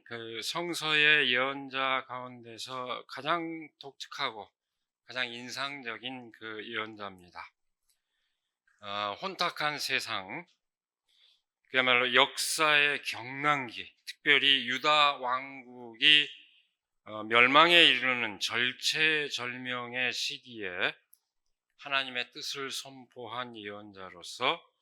그 성서의 예언자 가운데서 가장 독특하고 가장 인상적인 그 예언자입니다. 혼탁한 세상, 그야말로 역사의 경랑기, 특별히 유다 왕국이 멸망에 이르는 절체절명의 시기에 하나님의 뜻을 선포한 예언자로서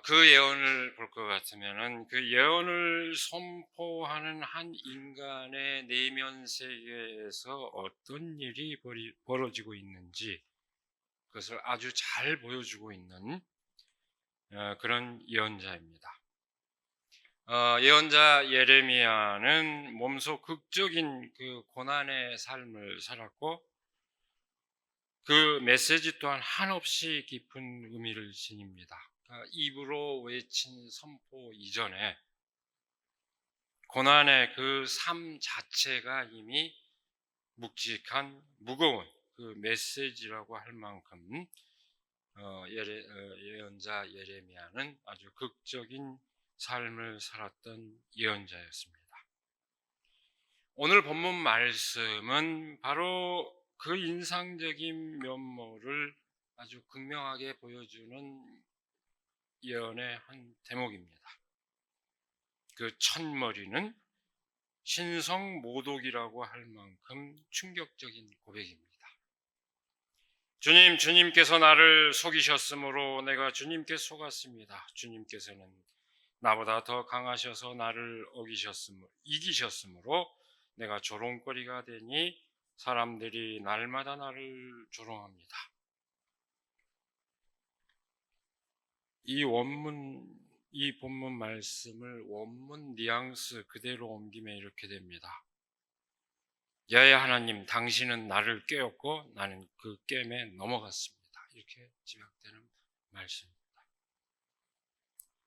그 예언을 볼 것 같으면은 그 예언을 선포하는 한 인간의 내면 세계에서 어떤 일이 벌어지고 있는지 그것을 아주 잘 보여주고 있는 그런 예언자입니다. 예언자 예레미야는 몸소 극적인 그 고난의 삶을 살았고 그 메시지 또한 한없이 깊은 의미를 지닙니다. 입으로 외친 선포 이전에 고난의 그 삶 자체가 이미 묵직한 무거운 그 메시지라고 할 만큼 예언자 예레미야는 아주 극적인 삶을 살았던 예언자였습니다. 오늘 본문 말씀은 바로 그 인상적인 면모를 아주 극명하게 보여주는 예언의 한 대목입니다. 그 첫머리는 신성모독이라고 할 만큼 충격적인 고백입니다. 주님께서 나를 속이셨으므로 내가 주님께 속았습니다. 주님께서는 나보다 더 강하셔서 나를 이기셨으므로 내가 조롱거리가 되니 사람들이 날마다 나를 조롱합니다. 이 본문 말씀을 원문 뉘앙스 그대로 옮기면 이렇게 됩니다. 야야 하나님, 당신은 나를 깨웠고 나는 그 깨임에 넘어갔습니다. 이렇게 집약되는 말씀입니다.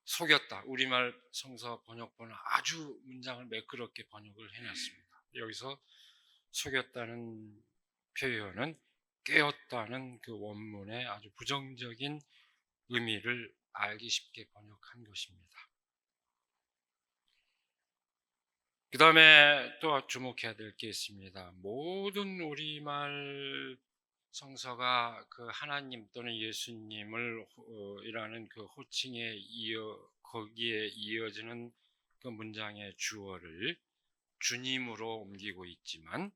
속였다. 우리말 성서 번역본은 아주 문장을 매끄럽게 번역을 해놨습니다. 여기서 속였다는 표현은 깨웠다는 그 원문의 아주 부정적인 의미를 알기 쉽게 번역한 것입니다. 그 다음에 또 주목해야 될 게 있습니다. 모든 우리말 성서가 그 하나님 또는 예수님을 이라는 그 호칭에 거기에 이어지는 그 문장의 주어를 주님으로 옮기고 있지만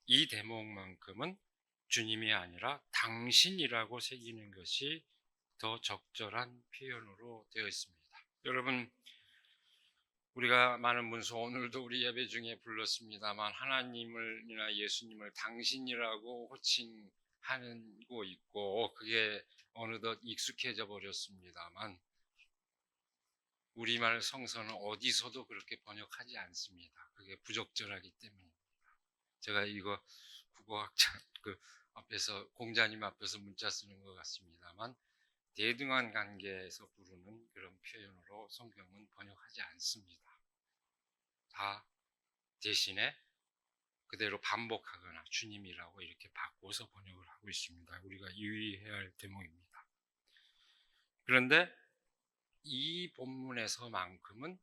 이 대목만큼은 주님이 아니라 당신이라고 새기는 것이 더 적절한 표현으로 되어 있습니다. 여러분, 우리가 많은 문서 오늘도 우리 예배 중에 불렀습니다만 하나님을이나 예수님을 당신이라고 호칭하고 있고 그게 어느덧 익숙해져 버렸습니다만 우리말 성서는 어디서도 그렇게 번역하지 않습니다. 그게 부적절하기 때문입니다. 제가 이거 국어학자 그 앞에서 공자님 앞에서 문자 쓰는 것 같습니다만 대등한 관계에서 부르는 그런 표현으로 성경은 번역하지 않습니다. 다 대신에 그대로 반복하거나 주님이라고 이렇게 바꿔서 번역을 하고 있습니다. 우리가 유의해야 할 대목입니다. 그런데 이 본문에서만큼은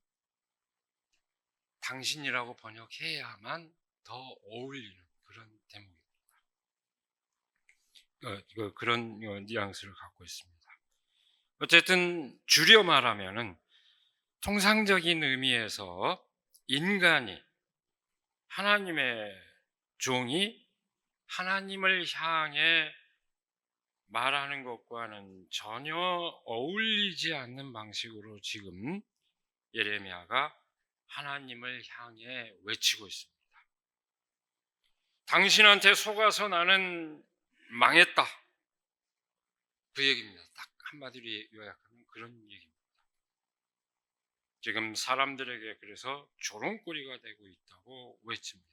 당신이라고 번역해야만 더 어울리는 그런 대목입니다. 그런 뉘앙스를 갖고 있습니다. 어쨌든 줄여 말하면은 통상적인 의미에서 인간이 하나님의 종이 하나님을 향해 말하는 것과는 전혀 어울리지 않는 방식으로 지금 예레미야가 하나님을 향해 외치고 있습니다. 당신한테 속아서 나는 망했다. 그 얘기입니다. 딱 한마디로 요약하면 그런 얘기입니다. 지금 사람들에게 그래서 조롱거리가 되고 있다고 외칩니다.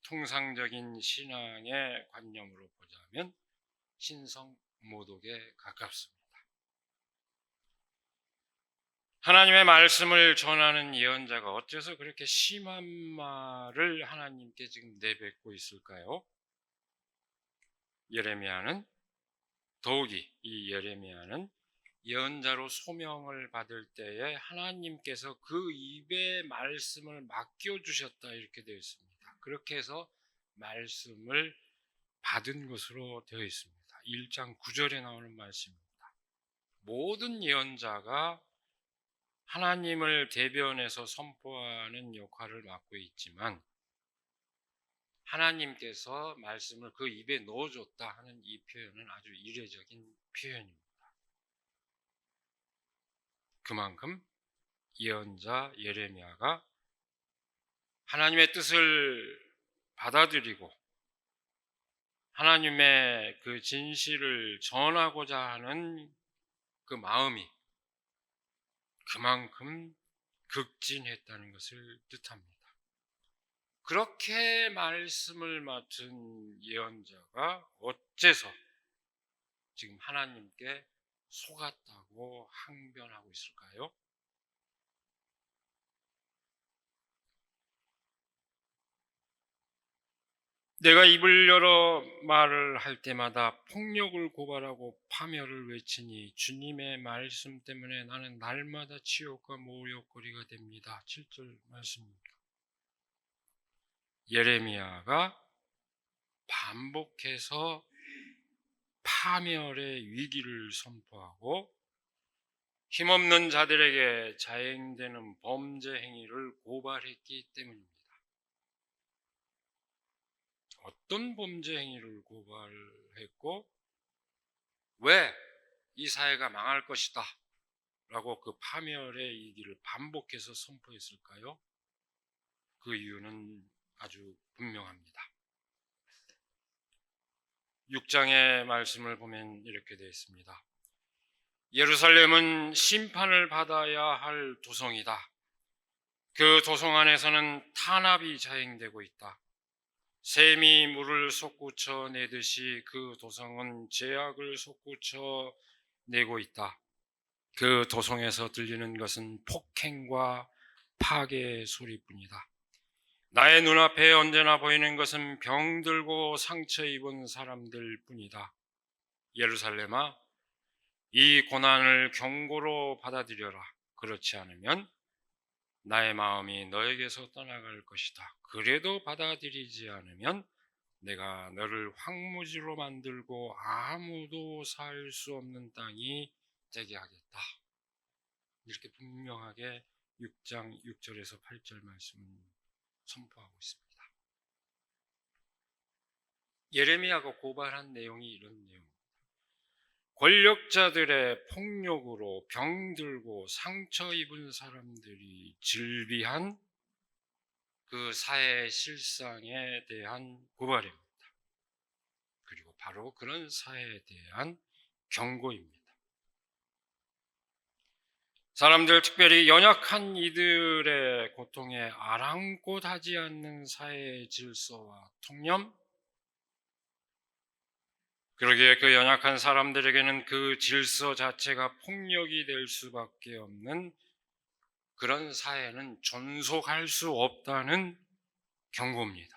통상적인 신앙의 관념으로 보자면 신성모독에 가깝습니다. 하나님의 말씀을 전하는 예언자가 어째서 그렇게 심한 말을 하나님께 지금 내뱉고 있을까요? 이 예레미야는 예언자로 소명을 받을 때에 하나님께서 그 입에 말씀을 맡겨주셨다 이렇게 되어 있습니다. 그렇게 해서 말씀을 받은 것으로 되어 있습니다. 1장 9절에 나오는 말씀입니다. 모든 예언자가 하나님을 대변해서 선포하는 역할을 맡고 있지만 하나님께서 말씀을 그 입에 넣어줬다 하는 이 표현은 아주 이례적인 표현입니다. 그만큼 예언자 예레미야가 하나님의 뜻을 받아들이고 하나님의 그 진실을 전하고자 하는 그 마음이 그만큼 극진했다는 것을 뜻합니다. 그렇게 말씀을 맡은 예언자가 어째서 지금 하나님께 속았다고 항변하고 있을까요? 내가 입을 열어 말을 할 때마다 폭력을 고발하고 파멸을 외치니 주님의 말씀 때문에 나는 날마다 치욕과 모욕거리가 됩니다. 7절 말씀입니다. 예레미야가 반복해서 파멸의 위기를 선포하고 힘없는 자들에게 자행되는 범죄 행위를 고발했기 때문입니다. 어떤 범죄 행위를 고발했고 왜 이 사회가 망할 것이다 라고 그 파멸의 위기를 반복해서 선포했을까요? 그 이유는 아주 분명합니다. 6장의 말씀을 보면 이렇게 되어 있습니다. 예루살렘은 심판을 받아야 할 도성이다. 그 도성 안에서는 탄압이 자행되고 있다. 샘이 물을 솟구쳐 내듯이 그 도성은 죄악을 솟구쳐 내고 있다. 그 도성에서 들리는 것은 폭행과 파괴의 소리뿐이다. 나의 눈앞에 언제나 보이는 것은 병들고 상처 입은 사람들 뿐이다. 예루살렘아, 이 고난을 경고로 받아들여라. 그렇지 않으면 나의 마음이 너에게서 떠나갈 것이다. 그래도 받아들이지 않으면 내가 너를 황무지로 만들고 아무도 살 수 없는 땅이 되게 하겠다. 이렇게 분명하게 6장 6절에서 8절 말씀은 선포하고 있습니다. 예레미야가 고발한 내용이 이런 내용입니다. 권력자들의 폭력으로 병들고 상처 입은 사람들이 즐비한 그 사회 실상에 대한 고발입니다. 그리고 바로 그런 사회에 대한 경고입니다. 사람들, 특별히 연약한 이들의 고통에 아랑곳하지 않는 사회의 질서와 통념, 그러기에 그 연약한 사람들에게는 그 질서 자체가 폭력이 될 수밖에 없는 그런 사회는 존속할 수 없다는 경고입니다.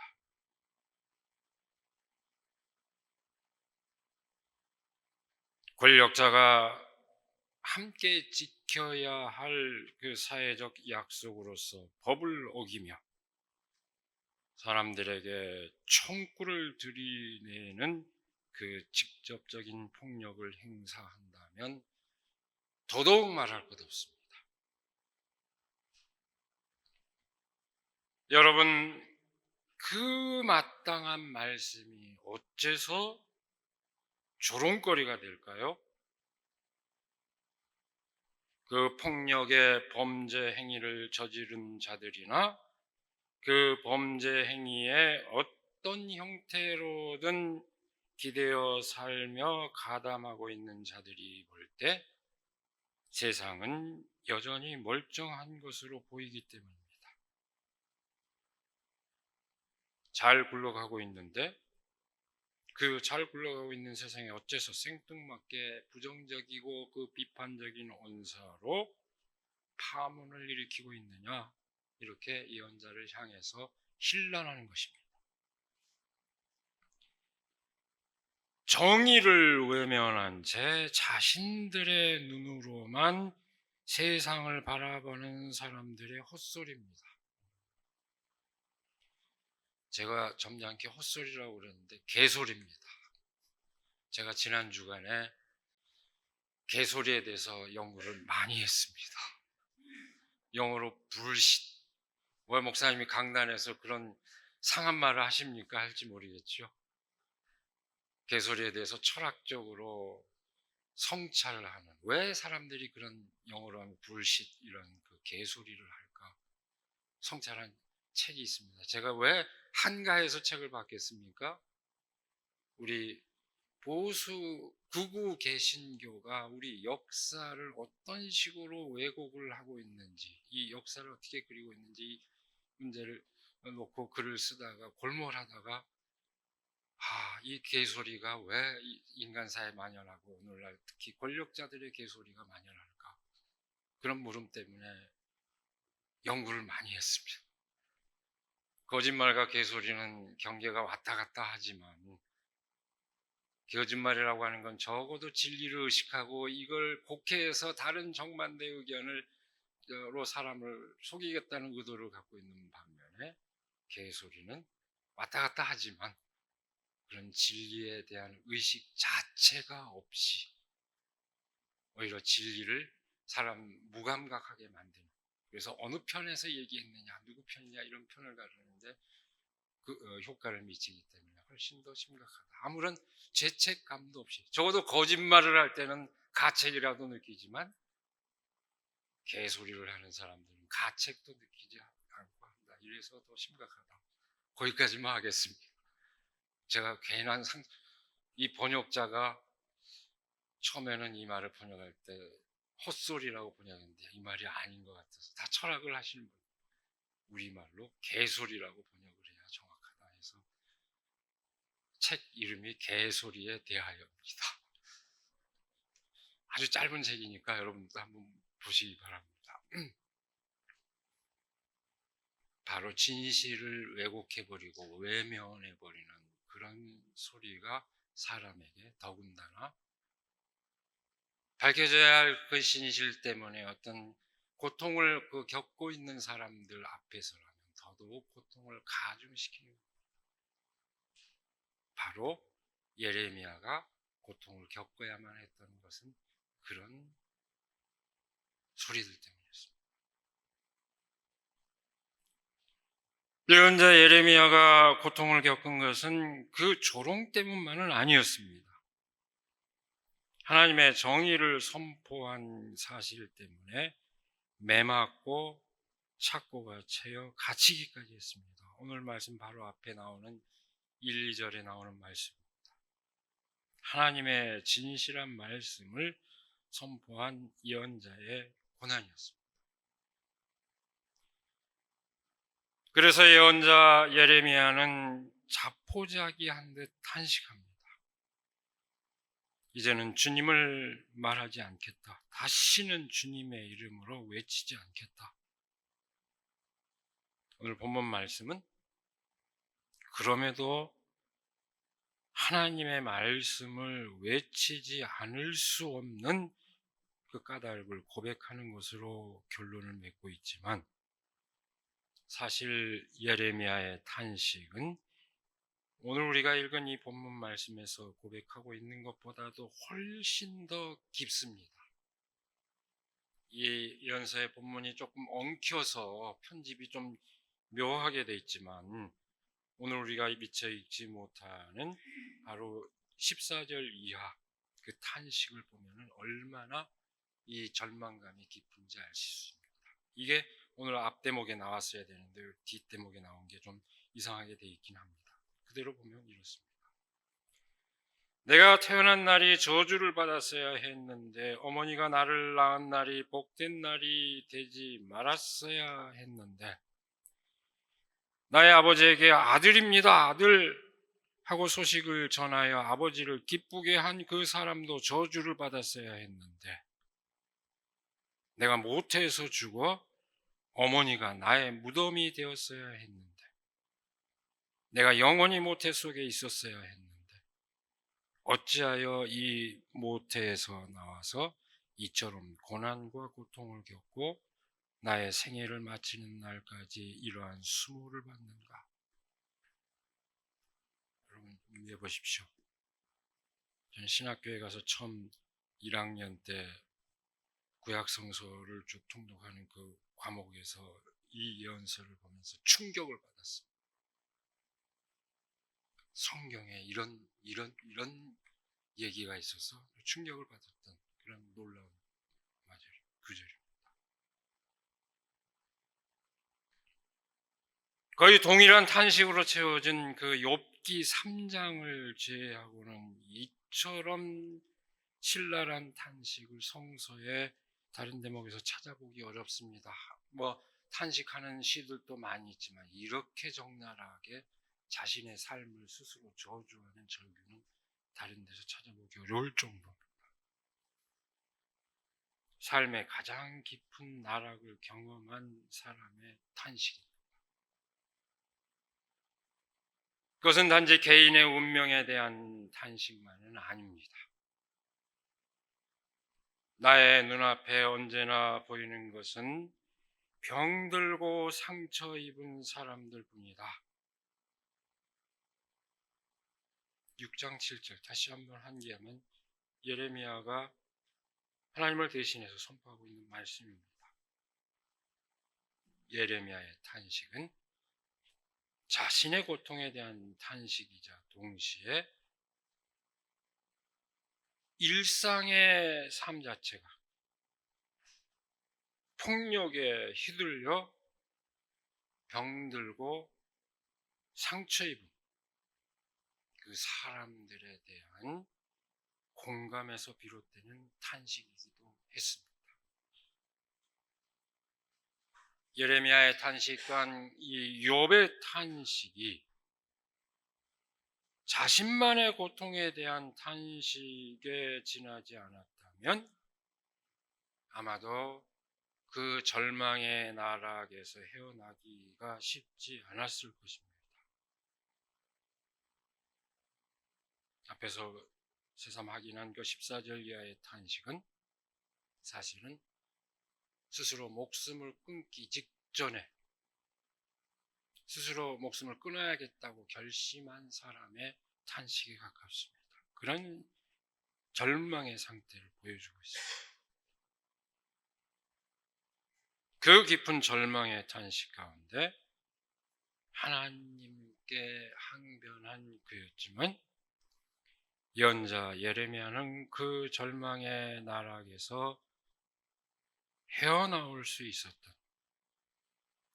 권력자가 함께 지켜야 할 그 사회적 약속으로서 법을 어기며 사람들에게 총구를 들이내는 그 직접적인 폭력을 행사한다면 더더욱 말할 것 없습니다. 여러분, 그 마땅한 말씀이 어째서 조롱거리가 될까요? 그 폭력의 범죄 행위를 저지른 자들이나 그 범죄 행위에 어떤 형태로든 기대어 살며 가담하고 있는 자들이 볼 때 세상은 여전히 멀쩡한 것으로 보이기 때문입니다. 잘 굴러가고 있는데 그 잘 굴러가고 있는 세상에 어째서 생뚱맞게 부정적이고 그 비판적인 언사로 파문을 일으키고 있느냐, 이렇게 예언자를 향해서 힐난하는 것입니다. 정의를 외면한 채 자신들의 눈으로만 세상을 바라보는 사람들의 헛소리입니다. 제가 점잖게 헛소리라고 그랬는데 개소리입니다. 제가 지난 주간에 개소리에 대해서 연구를 많이 했습니다. 영어로 불신. 왜 목사님이 강단에서 그런 상한 말을 하십니까? 할지 모르겠죠. 개소리에 대해서 철학적으로 성찰을 하는, 왜 사람들이 그런 영어로 하면 불신, 이런 그 개소리를 할까? 성찰한 책이 있습니다. 제가 왜 한가해서 책을 받겠습니까? 우리 보수 극우 개신교가 우리 역사를 어떤 식으로 왜곡을 하고 있는지, 이 역사를 어떻게 그리고 있는지 이 문제를 놓고 글을 쓰다가 골몰하다가 이 개소리가 왜 인간사에 만연하고 오늘날 특히 권력자들의 개소리가 만연할까? 그런 물음 때문에 연구를 많이 했습니다. 거짓말과 개소리는 경계가 왔다 갔다 하지만 거짓말이라고 하는 건 적어도 진리를 의식하고 이걸 곡해해서 다른 정반대 의견으로 사람을 속이겠다는 의도를 갖고 있는 반면에 개소리는 왔다 갔다 하지만 그런 진리에 대한 의식 자체가 없이 오히려 진리를 사람 무감각하게 만드는, 그래서 어느 편에서 얘기했느냐, 누구 편이냐 이런 편을 가르는데 그 효과를 미치기 때문에 훨씬 더 심각하다. 아무런 죄책감도 없이, 적어도 거짓말을 할 때는 가책이라도 느끼지만 개소리를 하는 사람들은 가책도 느끼지 않고 한다. 이래서 더 심각하다. 거기까지만 하겠습니다. 제가 괜한 이 번역자가 처음에는 이 말을 번역할 때 헛소리라고 번역했는데 이 말이 아닌 것 같아서, 다 철학을 하시는 분, 우리말로 개소리라고 번역을 해야 정확하다 해서 책 이름이 개소리에 대하여입니다. 아주 짧은 책이니까 여러분도 한번 보시기 바랍니다. 바로 진실을 왜곡해버리고 외면해버리는 그런 소리가 사람에게 더군다나 밝혀져야 할 그 진실 때문에 어떤 고통을 겪고 있는 사람들 앞에서라면 더더욱 고통을 가중시키는, 바로 예레미야가 고통을 겪어야만 했던 것은 그런 소리들 때문이었습니다. 예언자 예레미야가 고통을 겪은 것은 그 조롱 때문만은 아니었습니다. 하나님의 정의를 선포한 사실 때문에 매맞고 착고가 채여 갇히기까지 했습니다. 오늘 말씀 바로 앞에 나오는 1, 2절에 나오는 말씀입니다. 하나님의 진실한 말씀을 선포한 예언자의 고난이었습니다. 그래서 예언자 예레미야는 자포자기한 듯 탄식합니다. 이제는 주님을 말하지 않겠다. 다시는 주님의 이름으로 외치지 않겠다. 오늘 본문 말씀은 그럼에도 하나님의 말씀을 외치지 않을 수 없는 그 까닭을 고백하는 것으로 결론을 맺고 있지만, 사실 예레미야의 탄식은 오늘 우리가 읽은 이 본문 말씀에서 고백하고 있는 것보다도 훨씬 더 깊습니다. 이 예언서의 본문이 조금 엉켜서 편집이 좀 묘하게 돼 있지만 오늘 우리가 미처 읽지 못하는 바로 14절 이하 그 탄식을 보면 얼마나 이 절망감이 깊은지 알 수 있습니다. 이게 오늘 앞 대목에 나왔어야 되는데 뒷 대목에 나온 게 좀 이상하게 돼 있긴 합니다. 그대로 보면 이렇습니다. 내가 태어난 날이 저주를 받았어야 했는데 어머니가 나를 낳은 날이 복된 날이 되지 말았어야 했는데, 나의 아버지에게 아들입니다, 아들 하고 소식을 전하여 아버지를 기쁘게 한 그 사람도 저주를 받았어야 했는데, 내가 모태에서 죽어 어머니가 나의 무덤이 되었어야 했는데, 내가 영원히 모태 속에 있었어야 했는데, 어찌하여 이 모태에서 나와서 이처럼 고난과 고통을 겪고 나의 생애를 마치는 날까지 이러한 수모를 받는가? 여러분 염두해 보십시오. 저는 신학교에 가서 처음 1학년 때 구약성서를 쭉 통독하는 그 과목에서 이 예언서를 보면서 충격을 받았습니다. 성경에 이런 얘기가 있어서 충격을 받았던 그런 놀라운 구절입니다. 거의 동일한 탄식으로 채워진 그 욥기 3장을 제외하고는 이처럼 신랄한 탄식을 성서의 다른 대목에서 찾아보기 어렵습니다. 뭐 탄식하는 시들도 많이 있지만 이렇게 적나라하게 자신의 삶을 스스로 저주하는 절규는 다른 데서 찾아보기 어려울 정도입니다. 삶의 가장 깊은 나락을 경험한 사람의 탄식입니다. 그것은 단지 개인의 운명에 대한 탄식만은 아닙니다. 나의 눈앞에 언제나 보이는 것은 병들고 상처 입은 사람들 뿐이다. 6장 7절 다시 한번 한기하면 예레미야가 하나님을 대신해서 선포하고 있는 말씀입니다. 예레미야의 탄식은 자신의 고통에 대한 탄식이자 동시에 일상의 삶 자체가 폭력에 휘둘려 병들고 상처 입은 그 사람들에 대한 공감에서 비롯되는 탄식이기도 했습니다. 예레미야의 탄식 또한 이 욥의 탄식이 자신만의 고통에 대한 탄식에 지나지 않았다면 아마도 그 절망의 나락에서 헤어나기가 쉽지 않았을 것입니다. 앞에서 새삼 확인한 그 14절 이하의 탄식은 사실은 스스로 목숨을 끊기 직전에 스스로 목숨을 끊어야겠다고 결심한 사람의 탄식에 가깝습니다. 그런 절망의 상태를 보여주고 있습니다. 그 깊은 절망의 탄식 가운데 하나님께 항변한 그였지만 예언자 예레미야는 그 절망의 나락에서 헤어나올 수 있었던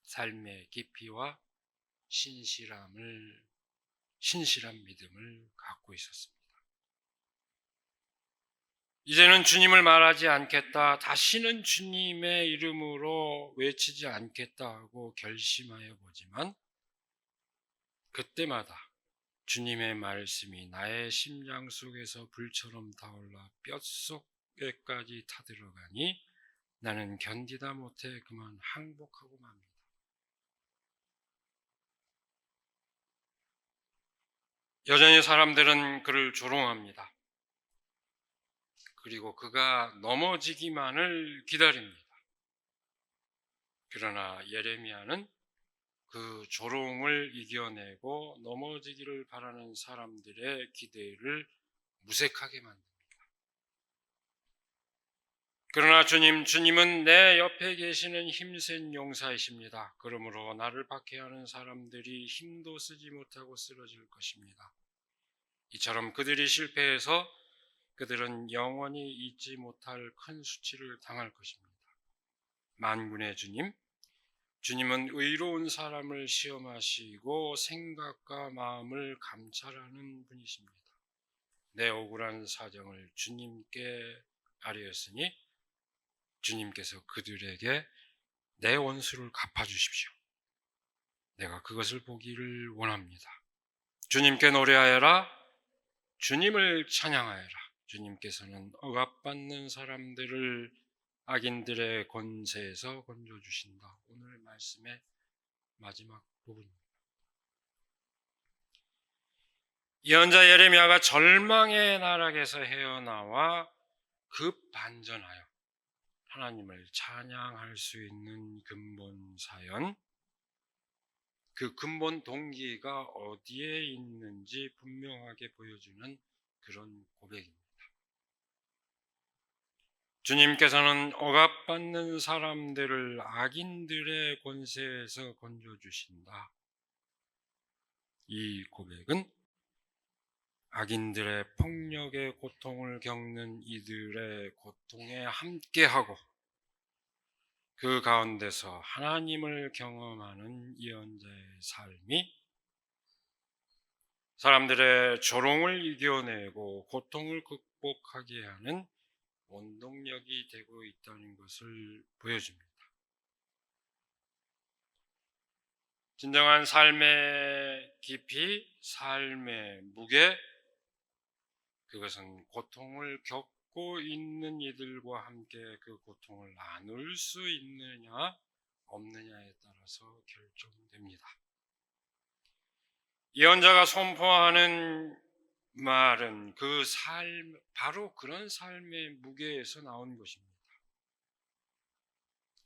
삶의 깊이와 신실한 믿음을 갖고 있었습니다. 이제는 주님을 말하지 않겠다, 다시는 주님의 이름으로 외치지 않겠다 하고 결심하여 보지만 그때마다 주님의 말씀이 나의 심장 속에서 불처럼 타올라 뼛속에까지 타들어가니 나는 견디다 못해 그만 항복하고 맙니다. 여전히 사람들은 그를 조롱합니다. 그리고 그가 넘어지기만을 기다립니다. 그러나 예레미야는 그 조롱을 이겨내고 넘어지기를 바라는 사람들의 기대를 무색하게 만듭니다. 그러나 주님은 내 옆에 계시는 힘센 용사이십니다. 그러므로 나를 박해하는 사람들이 힘도 쓰지 못하고 쓰러질 것입니다. 이처럼 그들이 실패해서 그들은 영원히 잊지 못할 큰 수치를 당할 것입니다. 만군의 주님은 의로운 사람을 시험하시고 생각과 마음을 감찰하는 분이십니다. 내 억울한 사정을 주님께 아뢰었으니 주님께서 그들에게 내 원수를 갚아주십시오. 내가 그것을 보기를 원합니다. 주님께 노래하여라. 주님을 찬양하여라. 주님께서는 억압받는 사람들을 악인들의 권세에서 건져주신다. 오늘 말씀의 마지막 부분입니다. 예언자 예레미야가 절망의 나락에서 헤어나와 급반전하여 하나님을 찬양할 수 있는 근본 사연, 그 근본 동기가 어디에 있는지 분명하게 보여주는 그런 고백입니다. 주님께서는 억압받는 사람들을 악인들의 권세에서 건져주신다. 이 고백은 악인들의 폭력의 고통을 겪는 이들의 고통에 함께하고 그 가운데서 하나님을 경험하는 예언자의 삶이 사람들의 조롱을 이겨내고 고통을 극복하게 하는 원동력이 되고 있다는 것을 보여줍니다. 진정한 삶의 깊이, 삶의 무게, 그것은 고통을 겪고 있는 이들과 함께 그 고통을 나눌 수 있느냐 없느냐에 따라서 결정됩니다. 예언자가 선포하는 말은 그 삶, 바로 그런 삶의 무게에서 나온 것입니다.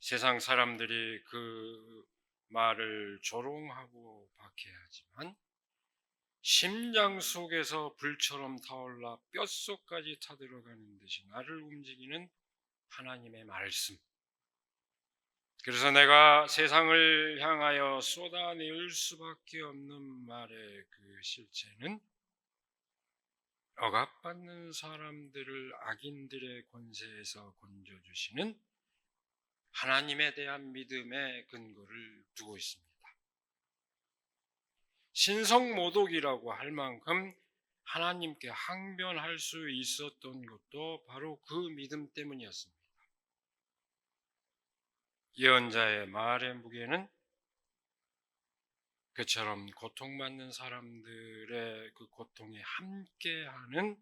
세상 사람들이 그 말을 조롱하고 박해하지만 심장 속에서 불처럼 타올라 뼛속까지 타들어가는 듯이 나를 움직이는 하나님의 말씀. 그래서 내가 세상을 향하여 쏟아낼 수밖에 없는 말의 그 실체는 억압받는 사람들을 악인들의 권세에서 건져주시는 하나님에 대한 믿음의 근거를 두고 있습니다. 신성모독이라고 할 만큼 하나님께 항변할 수 있었던 것도 바로 그 믿음 때문이었습니다. 예언자의 말의 무게는 그처럼 고통받는 사람들의 그 고통에 함께하는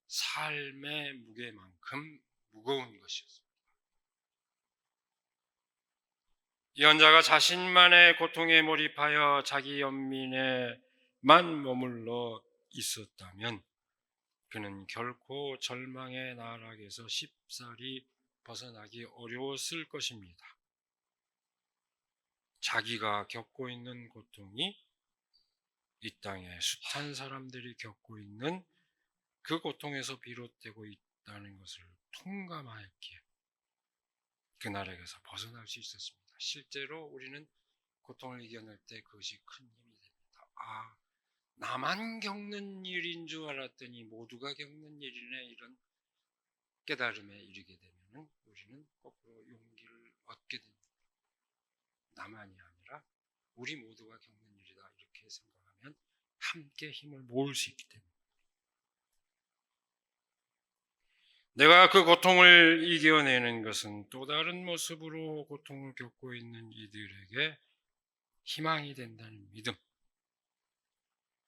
삶의 무게만큼 무거운 것이었습니다. 예언자가 자신만의 고통에 몰입하여 자기 연민에만 머물러 있었다면 그는 결코 절망의 나락에서 쉽사리 벗어나기 어려웠을 것입니다. 자기가 겪고 있는 고통이 이 땅에 숱한 사람들이 겪고 있는 그 고통에서 비롯되고 있다는 것을 통감하였기에 그 나락에서 벗어날 수 있었습니다. 실제로 우리는 고통을 이겨낼 때 그것이 큰 힘이 됩니다. 아, 나만 겪는 일인 줄 알았더니 모두가 겪는 일이네, 이런 깨달음에 이르게 되면 우리는 거꾸로 용기를 얻게 됩니다. 나만이 아니라 우리 모두가 겪는 일이다, 이렇게 생각하면 함께 힘을 모을 수 있기 때문에 내가 그 고통을 이겨내는 것은 또 다른 모습으로 고통을 겪고 있는 이들에게 희망이 된다는 믿음,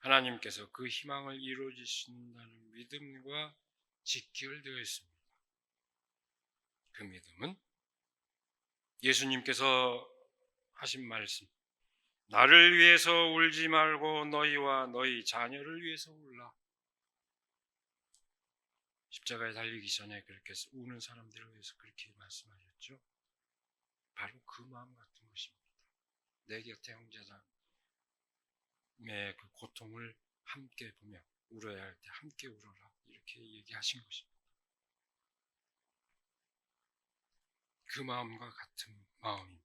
하나님께서 그 희망을 이루어주신다는 믿음과 직결되어 있습니다. 그 믿음은 예수님께서 하신 말씀, 나를 위해서 울지 말고 너희와 너희 자녀를 위해서 울라. 십자가에 달리기 전에 그렇게 우는 사람들을 위해서 그렇게 말씀하셨죠. 바로 그 마음 같은 것입니다. 내 곁에 형제자매의 그 고통을 함께 보며 울어야 할 때 함께 울어라, 이렇게 얘기하신 것입니다. 그 마음과 같은 마음입니다.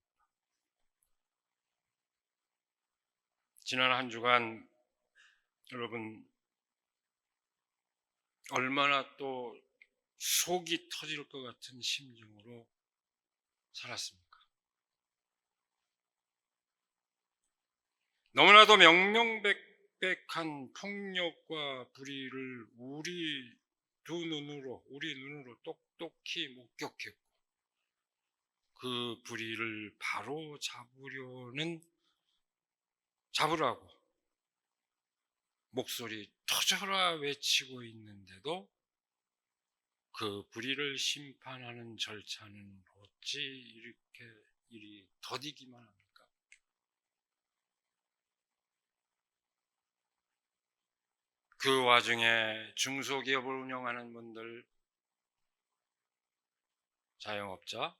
지난 한 주간 여러분 얼마나 또 속이 터질 것 같은 심정으로 살았습니까? 너무나도 명명백백한 폭력과 불의를 우리 눈으로 똑똑히 목격했고 그 불의를 바로 잡으라고 목소리 터져라 외치고 있는데도 그 불의를 심판하는 절차는 어찌 이렇게 일이 더디기만 합니까? 그 와중에 중소기업을 운영하는 분들, 자영업자,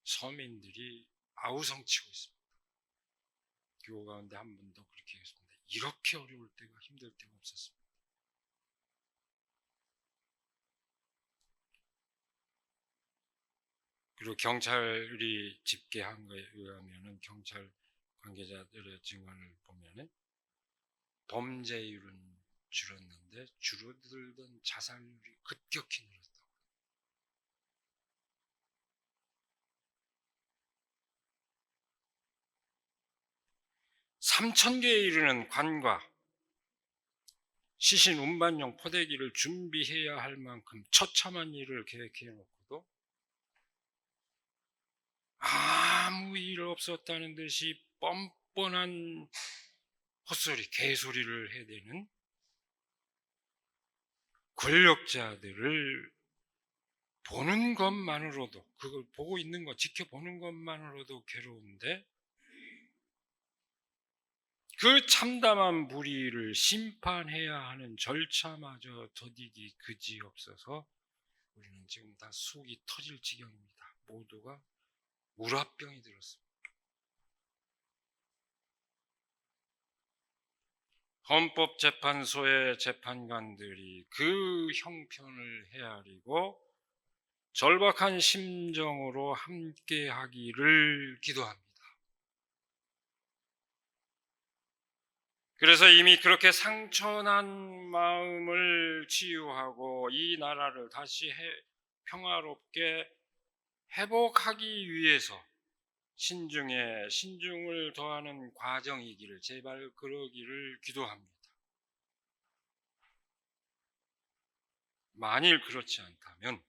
서민들이 아우성치고 있습니다. 교우 가운데 한 분도 그렇게 했습니다. 이렇게 어려울 때가, 힘들 때가 없었습니다. 그리고 경찰이 집계한 거에 의하면은, 경찰 관계자들의 증언을 보면은 범죄율은 줄었는데 줄어들던 자살률이 급격히 늘었다. 3,000개에 이르는 관과 시신 운반용 포대기를 준비해야 할 만큼 처참한 일을 계획해 놓고도 아무 일 없었다는 듯이 뻔뻔한 헛소리, 개소리를 해대는 권력자들을 보는 것만으로도, 그걸 보고 있는 것, 지켜보는 것만으로도 괴로운데, 그 참담한 불의를 심판해야 하는 절차마저 더디기 그지없어서 우리는 지금 다 속이 터질 지경입니다. 모두가 물화병이 들었습니다. 헌법재판소의 재판관들이 그 형편을 헤아리고 절박한 심정으로 함께하기를 기도합니다. 그래서 이미 그렇게 상처난 마음을 치유하고 이 나라를 다시 평화롭게 회복하기 위해서 신중에 신중을 더하는 과정이기를, 제발 그러기를 기도합니다. 만일 그렇지 않다면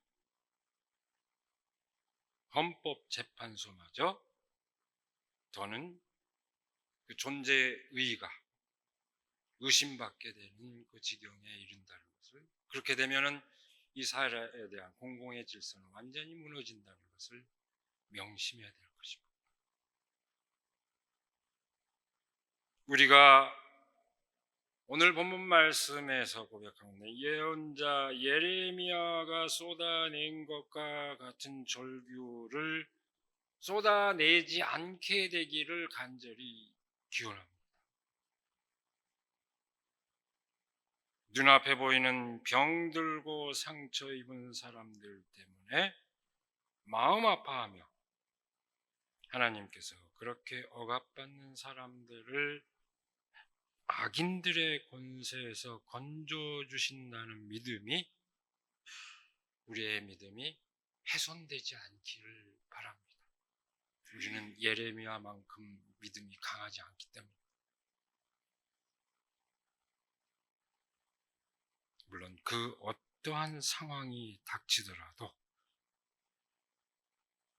헌법재판소마저 더는 그 존재의의가 의심받게 되는 그 지경에 이른다는 것을, 그렇게 되면은 이 사회에 대한 공공의 질서는 완전히 무너진다는 것을 명심해야 될 것입니다. 우리가 오늘 본문 말씀에서 고백하는 예언자 예레미야가 쏟아낸 것과 같은 절규를 쏟아내지 않게 되기를 간절히 기원합니다. 눈앞에 보이는 병들고 상처 입은 사람들 때문에 마음 아파하며 하나님께서 그렇게 억압받는 사람들을 악인들의 권세에서 건져주신다는 믿음이, 우리의 믿음이 훼손되지 않기를 바랍니다. 우리는 예레미야만큼 믿음이 강하지 않기 때문입니다. 물론 그 어떠한 상황이 닥치더라도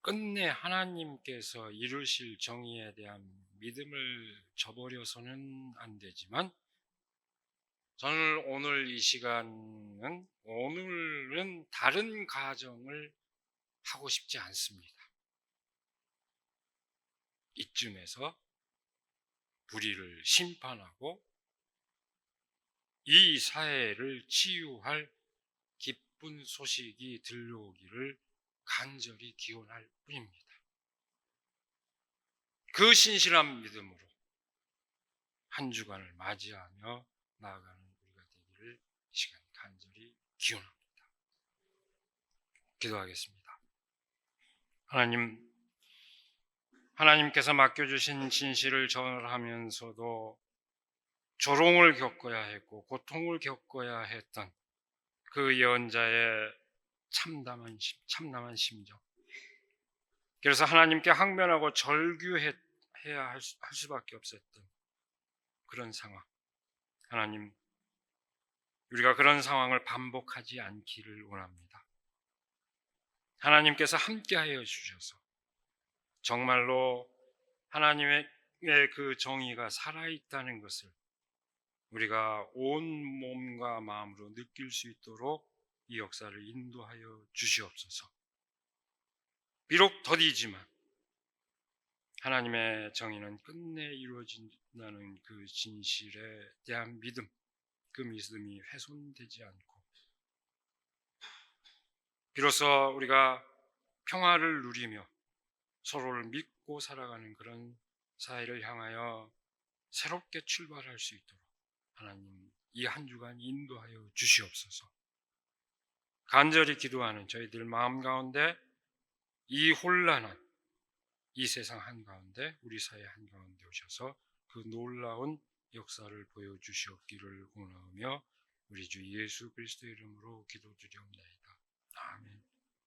끝내 하나님께서 이루실 정의에 대한 믿음을 저버려서는 안 되지만, 저는 오늘 이 시간은, 오늘은 다른 가정을 하고 싶지 않습니다. 이쯤에서 불의를 심판하고 이 사회를 치유할 기쁜 소식이 들려오기를 간절히 기원할 뿐입니다. 그 신실한 믿음으로 한 주간을 맞이하며 나아가는 우리가 되기를 이 시간 간절히 기원합니다. 기도하겠습니다. 하나님께서 맡겨주신 진실을 전하면서도 조롱을 겪어야 했고 고통을 겪어야 했던 그 예언자의 참담한 심정, 그래서 하나님께 항변하고 절규해야 할 수밖에 없었던 그런 상황, 하나님, 우리가 그런 상황을 반복하지 않기를 원합니다. 하나님께서 함께하여 주셔서 정말로 하나님의 그 정의가 살아있다는 것을 우리가 온 몸과 마음으로 느낄 수 있도록 이 역사를 인도하여 주시옵소서. 비록 더디지만 하나님의 정의는 끝내 이루어진다는 그 진실에 대한 믿음, 그 믿음이 훼손되지 않고 비로소 우리가 평화를 누리며 서로를 믿고 살아가는 그런 사회를 향하여 새롭게 출발할 수 있도록 하나님 이 한 주간 인도하여 주시옵소서. 간절히 기도하는 저희들 마음 가운데 이 혼란한 이 세상 한가운데 우리 사회 한가운데 오셔서 그 놀라운 역사를 보여주시옵기를 원하며 우리 주 예수 그리스도의 이름으로 기도드리옵나이다. 아멘.